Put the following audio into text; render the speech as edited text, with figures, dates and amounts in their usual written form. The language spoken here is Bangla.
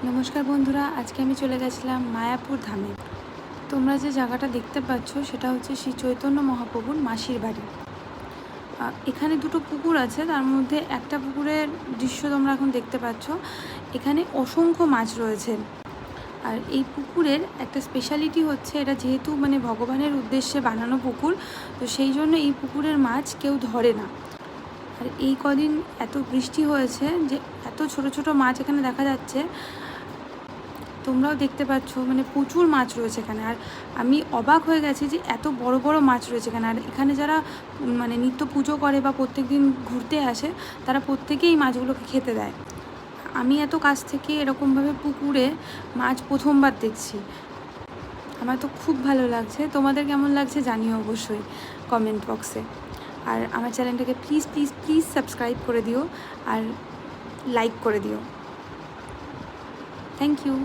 নমস্কার বন্ধুরা, আজকে আমি চলে গেছিলাম মায়াপুর ধামে। তোমরা যে জায়গাটা দেখতে পাচ্ছ সেটা হচ্ছে শ্রী চৈতন্য মহাপ্রভুর মাসির বাড়ি। এখানে দুটো পুকুর আছে, তার মধ্যে একটা পুকুরের দৃশ্য তোমরা এখন দেখতে পাচ্ছ। এখানে অসংখ্য মাছ রয়েছে। আর এই পুকুরের একটা স্পেশালিটি হচ্ছে, এটা যেহেতু ভগবানের উদ্দেশ্যে বানানো পুকুর, তো সেই জন্য এই পুকুরের মাছ কেউ ধরে না। আর এই কদিন এত বৃষ্টি হয়েছে যে এত ছোট ছোট মাছ এখানে দেখা যাচ্ছে, তোমরাও দেখতে পাচ্ছ। প্রচুর মাছ রয়েছে এখানে। আর আমি অবাক হয়ে গেছি যে এত বড় বড় মাছ রয়েছে এখানে। আর এখানে যারা নিত্য পুজো করে বা প্রত্যেক দিন ঘুরতে আসে, তারা প্রত্যেকেই মাছগুলোকে খেতে দেয়। আমি এত কাছ থেকে এরকমভাবে পুকুরে মাছ প্রথমবার দেখছি। আমার তো খুব ভালো লাগছে। তোমাদের কেমন লাগছে জানিও অবশ্যই কমেন্ট বক্সে। আর আমার চ্যানেলটাকে প্লিজ প্লিজ প্লিজ সাবস্ক্রাইব করে দিও আর লাইক করে দিও। Thank you.